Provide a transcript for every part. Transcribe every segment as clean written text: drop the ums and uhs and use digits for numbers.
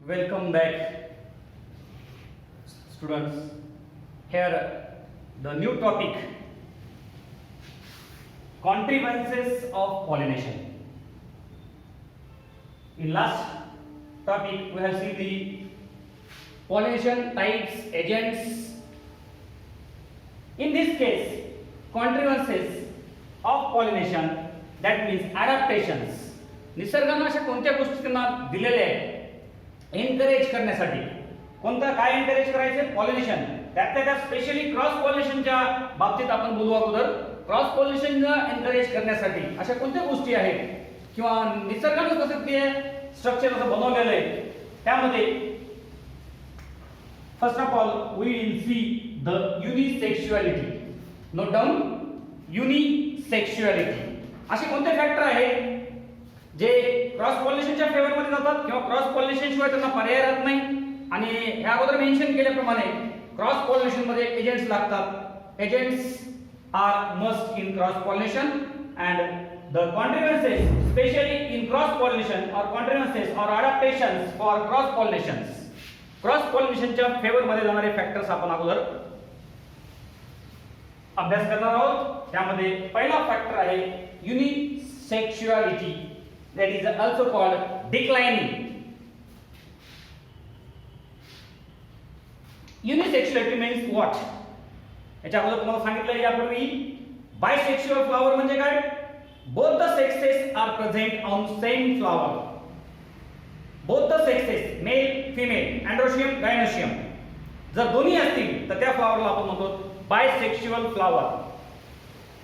Welcome back, students. Here, the new topic, contrivances of pollination. In last topic, we have seen the pollination types, agents. In this case, contrivances of pollination, that means adaptations. निसर्गाने अशा कोणत्या गोष्टी त्यांना दिलेल्या आहेत encourage करण्यासाठी. कोणता काय एनकरेज करायचे? पॉलिनेशन. त्यात स्पेशली क्रॉस पॉलिनेशनच्या बाबतीत आपण बोलू अगोदर. क्रॉस पॉलिनेशन एनकरेज करण्यासाठी अशा कोणत्या गोष्टी आहेत किंवा निसर्गाने कसं ते स्ट्रक्चर असं बनवलेलं आहे त्यामध्ये first of all we will see the unisexuality. Note down unisexuality. असे कोणते फॅक्टर आहेत जे क्रॉस पॉलिनेशनच्या फेवर मध्ये जातात किंवा क्रॉस पॉलिनेशन शिवाय त्यांना पर्याय राहत नाही. आणि ह्या अगोदर मेन्शन केल्याप्रमाणे क्रॉस पॉलिनेशन मध्ये एजंट्स लागतात. Agents are must in cross pollination and the contributions specially in cross pollination और कॉन्ट्रिब्युशन्स और adaptations for cross pollinations. Cross पॉलिनेशनच्या फेवर मध्ये जाणारे फॅक्टर्स आपण अगोदर अभ्यास करणार आहोत. त्यामध्ये पहिला फॅक्टर आहे युनिसेक्शुअलिटी, that is also called declining. Unisexuality means what? याच्या अगोदर तुम्हाला सांगितलं यापूर्वी bisexual flower म्हणजे काय? Both the sexes are present on same flower. Both the sexes, male, female, androecium, gynoecium. जर दोन्ही असतील तर त्या फ्लॉवरला आपण म्हणतो bisexual flower.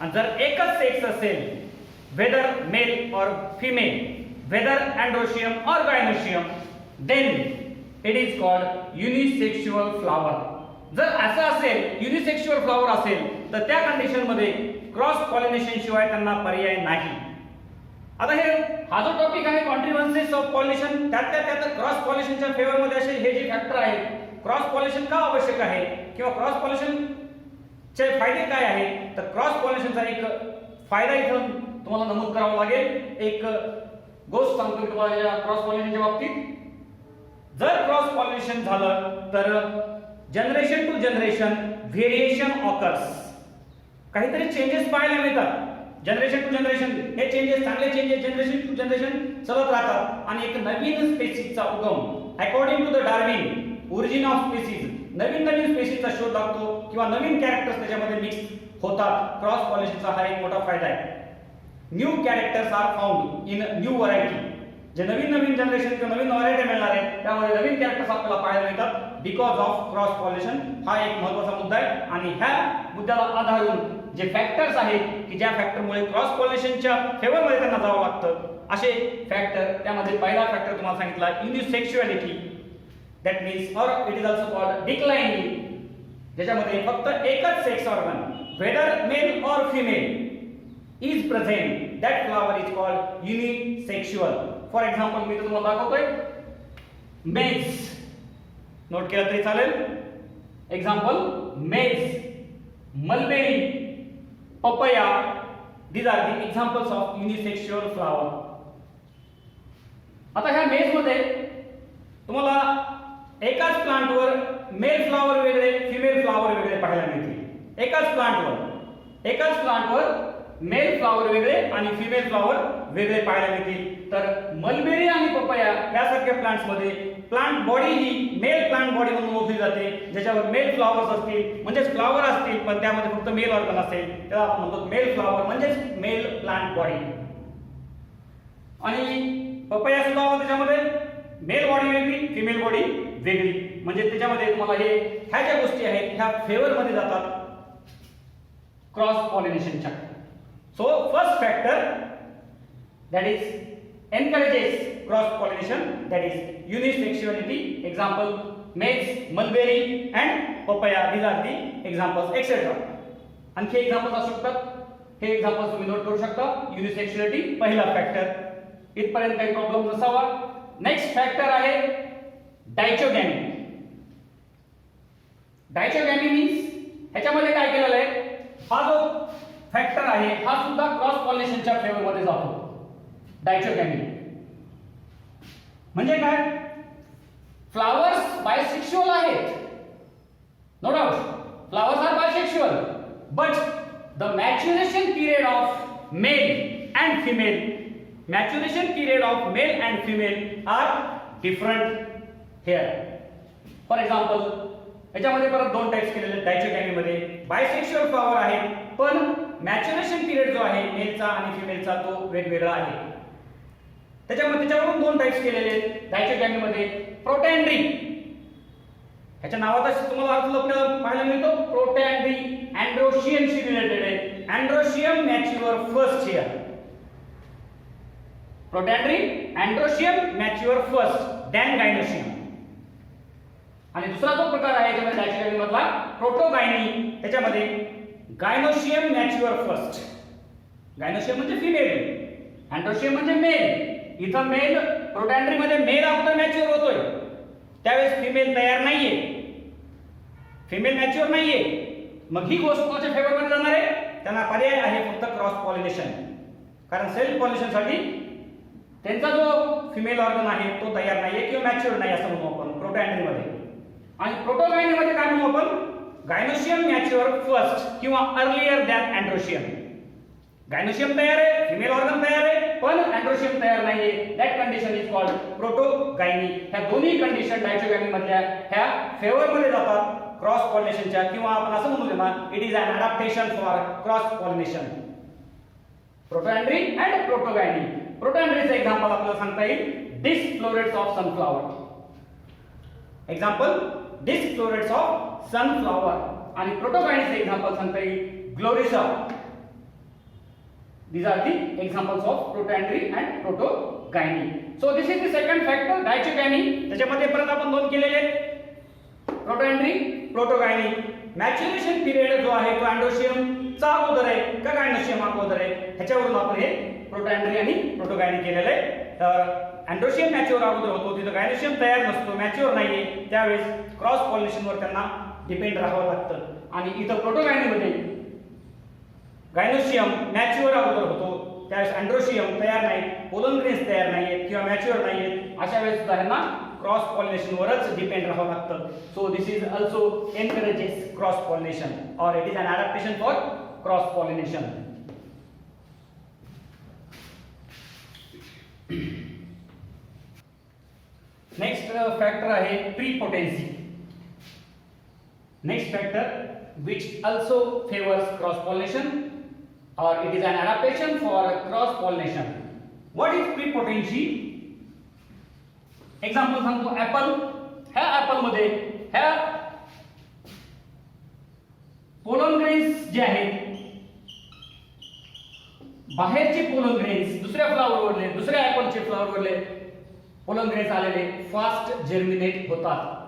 आणि जर एकच सेक्स असेल, whether male or female, whether androecium or gynoecium, then it is called unisexual flower. जर असं असेल युनिसेक्शुअल फ्लॉवर असेल तर त्या कंडिशन मध्ये क्रॉस पॉलिनेशन शिवाय त्यांना पर्याय नाही. आता हा जो टॉपिक आहे कॉन्ट्रिब्युशन्स ऑफ पॉलिनेशन, त्यात क्रॉस पॉलिनेशनच्या फेवर मध्ये असे हे जे फॅक्टर आहेत. क्रॉस पॉलिनेशन का आवश्यक आहे किंवा क्रॉस पॉलिनेशन चे फायदे काय आहेत, तर क्रॉस पॉलिनेशनचा एक फायदा इथं तुम्हाला नमूद करावा लागेल. एक गोष्ट सांगतो तुम्हाला या क्रॉस पॉलिनेशनच्या बाबतीत. जर क्रॉस पॉलिनेशन झालं तर generation to generation variation occurs. काहीतरी चेंजेस पाहायला मिळतात. जनरेशन टू जनरेशन हे चेंजेस, चांगले चेंजेस जनरेशन टू जनरेशन चालत राहतात आणि एक नवीन स्पेसिसचा उगम according to the Darwin origin of species, नवीन स्पेसिसचा शोध लागतो किंवा नवीन कॅरेक्टर्स त्याच्यामध्ये मिक्स होतात. क्रॉस पॉलिनेशनचा हा एक मोठा फायदा आहे. New characters are found in new variety. जे नवीन जनरेशन किंवा नवीन व्हरायटी मिळणार आहे त्यामध्ये नवीन कॅरेक्टर्स आपल्याला पाहायला मिळतात बिकॉज ऑफ क्रॉस पॉलिनेशन. हा एक महत्त्वाचा मुद्दा आहे आणि ह्या मुद्द्याला आधारून जे फॅक्टर्स आहेत की ज्या फॅक्टरमुळे क्रॉस पॉलिनेशनच्या फेवर मध्ये त्यांना जावं लागतं असे फॅक्टर. त्यामध्ये पहिला फॅक्टर तुम्हाला सांगितला युनिसेक्शुअलिटी, दॅट मीन्स और it is also called declining, ज्याच्यामध्ये फक्त एकच सेक्स ऑर्गन वेदर मेल और female is present, that flower is called unisexual. For example, मी तुम्हाला दाखवतोय मेज. नोट केलं तरी चालेल. एक्झाम्पल मेज, mulberry, papaya. these are the examples of unisexual flower. आता ह्या मेज मध्ये तुम्हाला एकाच प्लांटवर मेल फ्लॉवर वेगळे, फिमेल फ्लॉवर वेगळे पाहायला मिळतील. एकाच प्लांटवर मेल फ्लॉवर वेगळे आणि फिमेल फ्लॉवर वेगळे पाहायला मिळतील. तर मलबेरी आणि पपया यासारख्या प्लांट्स मध्ये प्लांट बॉडी ही मेल प्लांट बॉडी म्हणून ओळखली जाते, ज्याच्यावर मेल फ्लॉवर्स असतील म्हणजेच फ्लॉवर असतील पण त्यामध्ये फक्त मेल ऑर्गन असेल त्याला आपण म्हणतो मेल फ्लॉवर म्हणजेच मेल प्लांट बॉडी. आणि पपया सुद्धा त्याच्यामध्ये मेल बॉडी वेगळी, फिमेल बॉडी वेगळी. म्हणजे त्याच्यामध्ये तुम्हाला ह्या ज्या गोष्टी आहेत ह्या फेवर मध्ये जातात cross पॉलिनेशनच्या. So first factor that is encourages cross pollination, that is unisexuality. Example maize, mulberry and papaya. These are the examples, etc. आणखी एक्झाम्पल्स असू शकतात. हे एक्झाम्पल्स तुम्ही नोट करू शकता. युनिसेक्शुअलिटी पहिला फॅक्टर. इथपर्यंत काही प्रॉब्लेम नसावा. नेक्स्ट फॅक्टर आहे डायचोगॅमी. डायचोगॅमी मीन्स ह्याच्यामध्ये काय केलेलं आहे, हा जो फॅक्टर आहे हा सुद्धा क्रॉस पॉलिनेशनच्या फेवर मध्ये जातो. डायचोगॅमी म्हणजे काय, but the maturation period of male and female are different here. For example, याच्यामध्ये परत दोन टाइप्स केलेले डायचोगॅमी मध्ये बायसेक्शुअल फ्लॉवर आहे, पण मॅच्युरेशन पिरियड जो आहे मेलचा आणि फिमेलचा तो वेगवेगळा आहे. त्याच्यावरून दोन टाइप्स केलेले डायचोगॅमी मध्ये. प्रोटॅन्ड्री, ह्याच्या नावातच तुम्हाला अर्थ आपल्याला पाहायला मिळतो. प्रोटॅन्ड्री अँड्रोशियमशी रिलेटेड आहे. Androecium mature first here. Protandry androecium mature first than gynoecium. आणि दुसरा जो प्रकार आहे ज्यामध्ये डायचोगॅमी मधला प्रोटोगायनी, त्याच्यामध्ये गायनोशियम मॅच्युअर फर्स्ट. गायनोशियम म्हणजे फिमेल, अँड्रोशियम म्हणजे मेल. इथं मेल प्रोटॅन्ड्री मध्ये मेल अगोदर मॅच्युअर होतोय, त्यावेळेस फिमेल तयार नाहीये, फिमेल मॅच्युअर नाहीये. मग ही गोष्ट कोणाच्या फेवर मध्ये जाणार आहे? त्यांना पर्याय आहे फक्त क्रॉस पॉलिनेशन. कारण सेल्फ पॉलिनेशन साठी त्यांचा जो फिमेल ऑर्गन आहे तो तयार नाहीये किंवा मॅच्युअर नाही असं म्हणू आपण प्रोटॅन्ड्री मध्ये. आणि प्रोटोगायनी मध्ये काय म्हणू आपण? गायनोशियम मॅच्युअर फर्स्ट किंवा अर्लियर दॅन अँड्रोशियम. गायनोशियम तयार आहे, फिमेल ऑर्गन तयार आहे, पण अँड्रोशियम तयार नाहीये. That condition is called protogyny. ह्या दोन्ही कंडिशन डायचोगॅमी मधल्या ह्या फेवर मध्ये जातात क्रॉस पॉलिनेशनच्या, किंवा आपण असं म्हणू ना, it is an adaptation for cross pollination. Protandry and protogyny. प्रोटोएंड्रीचं एक्झाम्पल आपल्याला सांगता येईल disc florets of sunflower. Example disc florets of sunflower. आणि प्रोटोगायनीचं एक्झाम्पल सांगता येईल ग्लोरिसा. These are the examples of protandry and protogyny. So this is the second factor, dichogamy. त्याच्यामध्ये परत आपण दोन केलेले प्रोटॅन्ड्री, प्रोटोगायनी. मॅच्युरेशन पिरियड जो आहे तो अँड्रोशियम चा अगोदर आहे का गायनोशियम अगोदर आहे, ह्याच्यावरून आपण हे प्रोटॅन्ड्री आणि प्रोटोगायनी केलेले आहे. तर अँड्रोशियम मॅच्युअर अगोदर होतो, तिथं गायनोशियम तयार नसतो, मॅच्युअर नाहीये, त्यावेळेस क्रॉस पॉलिनेशनवर त्यांना डिपेंड राहावं लागतं. आणि इथं प्रोटोगायनी मध्ये गायनोशियम मॅच्युअर अगोदर होतो, त्यावेळेस अँड्रोशियम तयार नाही, पोलन ग्रेन्स तयार नाहीयेत किंवा मॅच्युअर नाहीयेत, अशा वेळेस सुद्धा ह्यांना क्रॉस पॉलिनेशन वरच डिपेंड राहावं लागतं. So this is also encourages cross pollination और it is an adaptation for cross pollination. Next factor आहे prepotency. Next factor which also favors cross pollination or it is an adaptation for cross pollination. What is prepotency? Example सांगतो apple. ह्या apple मध्ये ह्या pollen grains जे आहेत, बाहेरचे pollen grains दुसऱ्या flower वरले, दुसऱ्या ऍपलचे फ्लावर वरले पोलन ग्रेन्स आलेले फास्ट जर्मिनेट होतात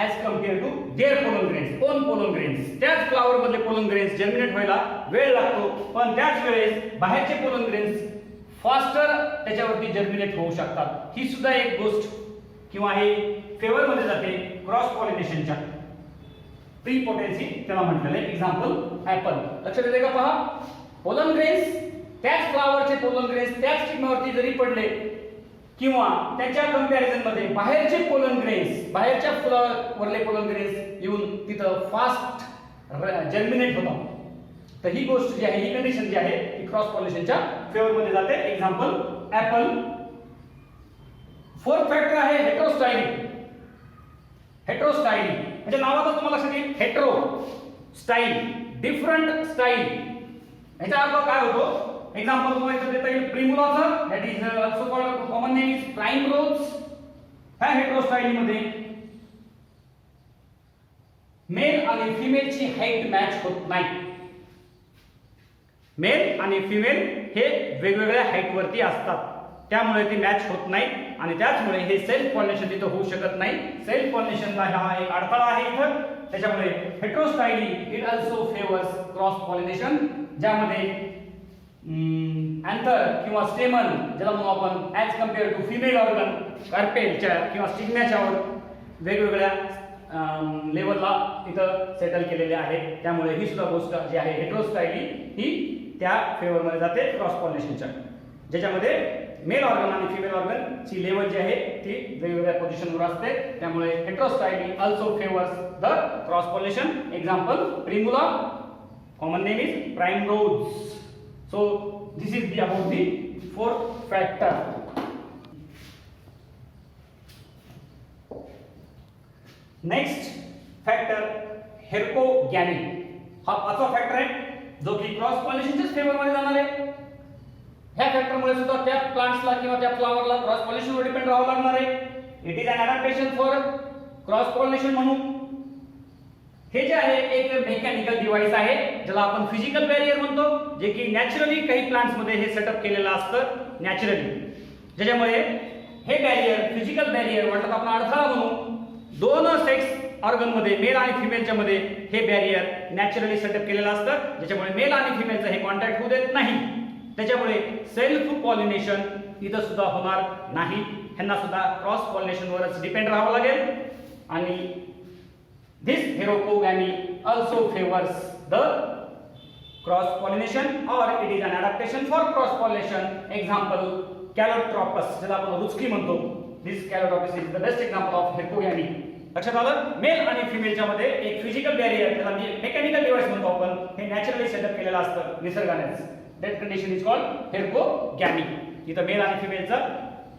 as compared to their pollen grains, own pollen grains. त्याच फ्लावर मधले पोलन ग्रेन्स जर्मिनेट व्हायला वेळ लागतो, पण त्याच वेळेस बाहेरचे पोलन ग्रेन्स फास्टर त्याच्यावरती जर्मिनेट होऊ शकतात. ही सुद्धा एक गोष्ट किंवा हे फेवर मध्ये जाते क्रॉस पॉलिनेशनच्या. प्रीपोटेन्सी त्याला म्हटलेलं आहे. Example apple. लक्षात येते का? पहा, पोलन ग्रेन्स त्याच फ्लावरचे पोलन ग्रेन्स त्याच स्टिग्मावरती जरी पडले किंवा त्याच्या कंपॅरिझन मध्ये बाहेरचे पोलन ग्रेन्स, बाहेरच्या फुलावरले पोलन ग्रेन्स येऊन तिथं फास्ट जर्मिनेट होतात, तर ही गोष्ट जी आहे, ही कंडिशन जी आहे, ती क्रॉस पॉलिनेशनच्या फेवर मध्ये जाते. Example apple. फोर्थ फॅक्टर आहे हेटेरोस्टायली. हेटेरोस्टायली म्हणजे नावातच तुम्हाला लक्षात येईल, हेटेरो स्टाईल, डिफरंट स्टाईल. याचा अर्थ काय होतो? एक्झाम्पल तुम्हाला इथे देता येईल प्रिमुलाचं, that is also called common name is primrose. ह्या हेटेरोस्टायली मध्ये मेल आणि फिमेलची हाईट मॅच होत नाही. मेल आणि फिमेल हे वेगवेगळ्या हाईट वरती असतात, त्यामुळे ते मॅच होत नाही आणि त्याचमुळे हे सेल्फ पॉलिनेशन तिथं होऊ शकत नाही. सेल्फ पॉलिनेशनला हा एक अडथळा आहे इथं. त्याच्यामुळे heterostyly it also favours cross pollination, ज्यामध्ये अँथर किंवा स्टेमन ज्याला म्हणू आपण as compare to female organ कार्पेलच्या किंवा स्टिग्मॅच्यावर वेगवेगळ्या लेवलला इथं सेटल केलेले आहेत. त्यामुळे ही सुद्धा गोष्ट जी आहे हेटेरोस्टायली ही त्या फेवरमध्ये जाते क्रॉस पॉलिनेशनच्या, ज्याच्यामध्ये मेल ऑर्गन आणि फिमेल ऑर्गनची लेवल जी आहे ती वेगवेगळ्या पोझिशनवर असते. त्यामुळे heterostyly also favours the cross pollination. Example primula Common name is primrose. So this is the about the fourth factor. Next factor हेरकोगॅमी. हा पाचवा फॅक्टर आहे जो की क्रॉस पॉलिनेशनच्या फेवर मध्ये जाणार आहे. ह्या फॅक्टर मुळे सुद्धा त्या प्लांट्सला किंवा त्या फ्लावरला क्रॉस पॉलिनेशन वर डिपेंड राहावं लागणार आहे. It is an adaptation for cross pollination म्हणून. हे जे आहे एक मेकॅनिकल डिव्हाइस आहे ज्याला आपण फिजिकल बॅरियर म्हणतो, जे की नॅचरली काही प्लांट्स मध्ये हे सेटअप केलेलं असतं नॅचरली, ज्याच्यामुळे हे बॅरियर फिजिकल बॅरियर म्हटलं आपण अडथळा म्हणू. दोन सेक्स ऑर्गन मध्ये मेल आणि फिमेलच्या मध्ये हे बॅरियर नॅचरली सेटअप केलेलं असतं, ज्याच्यामुळे मेल आणि फिमेलचं हे कॉन्टॅक्ट होऊ देत नाही. त्याच्यामुळे सेल्फ पॉलिनेशन इथं सुद्धा होणार नाही. ह्यांना सुद्धा क्रॉस पॉलिनेशन वरच डिपेंड राहावं लागेल. आणि this heterogamy also favors the cross pollination or it is an adaptation for cross pollination. Example calotropis, ज्याला आपण रुचकी म्हणतो. This calotropis is the best example of heterogamy. लक्षात आलं? मेल आणि फिमेलच्या मध्ये एक फिजिकल बॅरियर ज्याला मेकॅनिकल डिव्हाइस म्हणतो आपण, हे नॅचरली सेटअप केलेलं असतं निसर्गानेच. That condition is called herkogamy. इथं मेल आणि फिमेलचं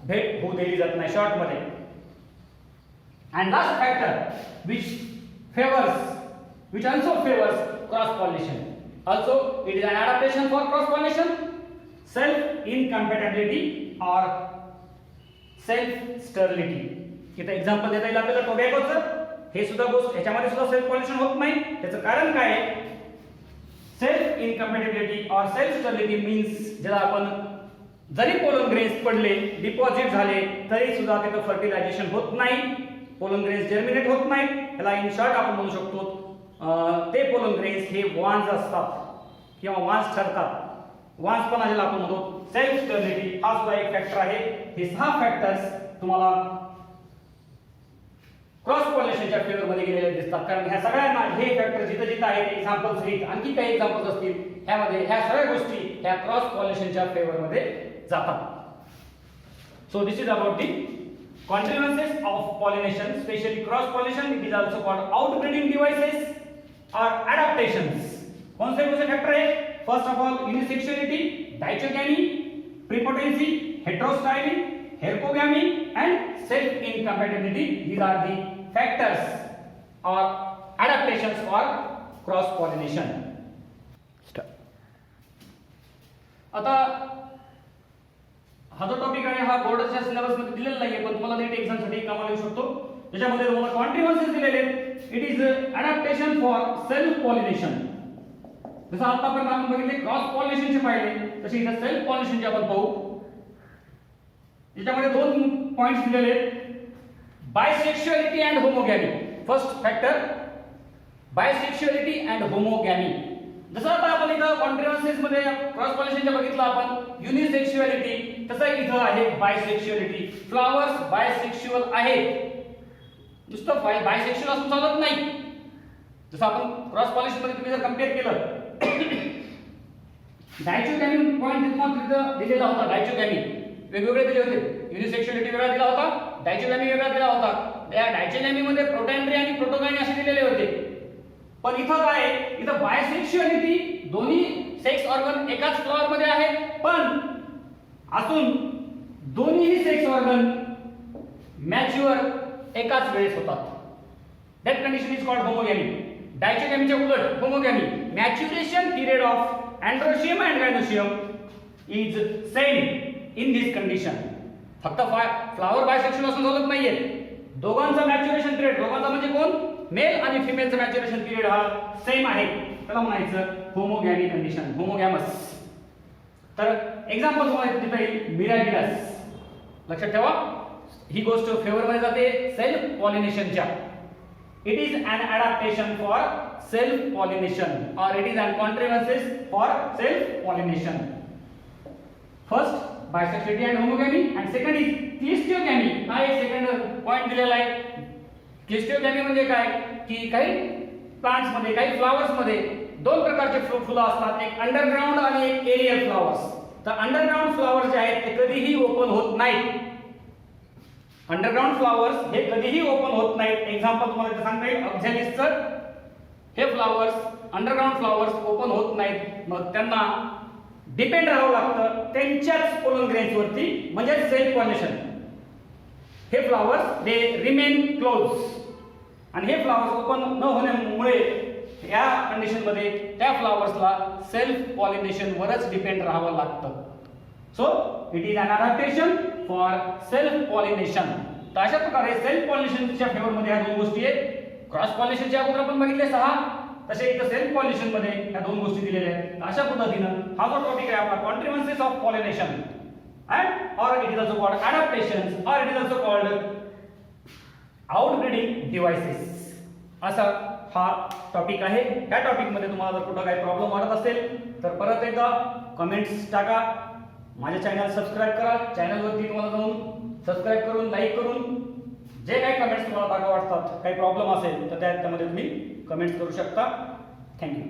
भेट होऊ दिली जात नाही शॉर्ट मध्ये. And last factor which also favors cross pollination. Also it is an adaptation for cross pollination. Self incompatibility or self sterility. इथे एक्झाम्पल देता येईल आपल्याला टोबॅकोचं. हे सुद्धा गोष्ट ह्याच्यामध्ये सुद्धा सेल्फ पॉलिनेशन होत नाही. त्याचं कारण काय आहे? सेल्फ इनकम्पॅटिबिलिटी और सेल्फ स्टॅबिलिटी मीन्स ज्याला आपण जरी पोलन ग्रेन्स पडले डिपॉझिट झाले तरी सुद्धा त्याचं फर्टिलायझेशन होत नाही. पोलन ग्रेन्स जर्मिनेट होत नाही. त्याला इन शॉर्ट आपण म्हणू शकतो ते पोलन ग्रेन्स हे वान्स असतात किंवा वान्स ठरतात. वान्सपणा ज्याला आपण म्हणतो. सेल्फ स्टॅबिलिटी हा सुद्धा एक फॅक्टर आहे. हे 6 फॅक्टर्स तुम्हाला क्रॉस पॉलिनेशनच्या फेवर मध्ये गेलेले दिसतात. कारण ह्या सगळ्यांना हे फॅक्टर जिथे जिथे आहेत एक्झाम्पल्स आहेत, आणखी काही एक्झाम्पल्स असतील ह्यामध्ये ह्या सगळ्या गोष्टी ह्या क्रॉस पॉलिनेशनच्या फेवर मध्ये जातात. So this is about the consequences of pollination, especially cross pollination. It is also called outbreeding devices or adaptations. कौन से फैक्टर है? First of all unisexuality, dichogamy, prepotency, heterostyle, heterogamy and self incompatibility. These are the factors or adaptations for cross pollination. आता हा जो topic आहे हा बोर्डच्या syllabus मध्ये दिलेला नाहीये, पण तुम्हाला नेट एक्झाम साठी कामाला येऊ शकतो. त्याच्यामध्ये तुम्हाला कॉन्ट्रीब्युशन्स दिलेले आहेत. It is adaptation for self pollination. जसं आतापर्यंत आपण बघितले क्रॉस पॉलिनेशनचे पाहिले, तसे इथे सेल्फ पॉलिनेशनचे आपण पाहू. याच्यामध्ये 2 पॉइंट्स दिलेले आहेत. Bisexuality and homogamy. First factor bisexuality and homogamy. जसं आता आपण इथं कॉन्ट्रीब्युशन्स मध्ये क्रॉस पॉलिनेशनच्या बघितलं आपण युनिसेक्शुअलिटी, तसं इथं आहे बायसेक्शुअलिटी. फ्लावर्स बायसेक्शुअल आहेत. नुसतं बायसेक्शुअल असून चालत नाही. जसं आपण क्रॉस पॉलिनेशन मध्ये तुम्ही जर कंपेअर केलं डायचोगॅमी पॉइंट तिथं दिलेला होता. डायचोगॅमी वेगवेगळे दिले होते. युनिसेक्शुअलिटी वेगळा दिला होता, डायचोगॅमी वेगळा दिला होता. या डायचोगॅमी मध्ये प्रोटॅन्ड्री आणि प्रोटोगॅमी असे दिलेले होते. पण इथं काय आहे? इथं बायसेक्शुअलिटी दोन्ही सेक्स ऑर्गन एकाच फ्लॉवर मध्ये आहेत, पण असून दोन्हीही सेक्स ऑर्गन मॅच्युअर एकाच वेळेस होतात. That condition is called homogamy. डायचोगॅमीच्या उलट homogamy maturation period of androecium and gynoecium is same in this condition. फक्त फ्लावर बायसेक्शुअल असून चालत नाहीये. दोघांचा मॅच्युरेशन पिरियड, दोघांचा म्हणजे कोण? मेल आणि फिमेलचा मॅच्युरेशन पिरियड हा सेम आहे. त्याला म्हणायचं होमोगॅमी कंडिशन, होमोगॅमस. तर एक्झाम्पल तुम्हाला देता येईल मिराबिलस. लक्षात ठेवा ही गोष्ट फेवर मध्ये जाते सेल्फ पॉलिनेशनच्या. It is an adaptation for self pollination और it is an contributions for self pollination. First bisexuality and homogamy and second is cleistogamy. हा एक सेकंड पॉइंट दिलेला आहे. क्लिस्टोगॅमी म्हणजे काय की काही प्लांट्स मध्ये काही फ्लावर्स मध्ये 2 प्रकारचे फुलं असतात. एक अंडरग्राउंड आणि एक एरियल फ्लावर्स. तर अंडरग्राउंड फ्लावर्स जे आहेत ते कधीही ओपन होत नाहीत. अंडरग्राउंड फ्लावर्स हे कधीही ओपन होत नाहीत. एक्झाम्पल तुम्हाला इथे सांगता येईल ऑक्झॅलिसचं. हे फ्लावर्स अंडरग्राऊंड फ्लावर्स ओपन होत नाहीत, मग त्यांना डिपेंड राहावं लागतं त्यांच्याच पोलन ग्रेन्स वरती, म्हणजे सेल्फ पॉलिनेशन. हे फ्लावर्स दे रिमेन क्लोज, आणि हे फ्लावर्स ओपन न होण्यामुळे या कंडिशन मध्ये त्या फ्लावर्सला सेल्फ पॉलिनेशन वरच डिपेंड राहावं लागतं. So it is an adaptation for self pollination. तर अशा प्रकारे सेल्फ पॉलिनेशनच्या फेवर मध्ये ह्या दोन गोष्टी आहेत. क्रॉस पॉलिनेशनच्या अगोदर आपण बघितले 6, तसे इथं सेल्फ पॉलिनेशन मध्ये ह्या दोन गोष्टी दिलेल्या आहेत. अशा पद्धतीनं हा जो टॉपिक आहे आपला contributions of pollination and or it is also called adaptations or it is also called outbreeding devices, असा हा टॉपिक आहे. या टॉपिक मध्ये तुम्हाला जर कुठं काही प्रॉब्लेम वाटत असेल तर परत एकदा कमेंट्स टाका, माझ्या चॅनल सबस्क्राईब करा. चॅनलवरती तुम्हाला जाऊन सबस्क्राईब करून लाईक करून जे काही कमेंट्स तुम्हाला टाका वाटतात, काही प्रॉब्लेम असेल तर त्यामध्ये तुम्ही कमेंट्स करू शकता. थँक्यू.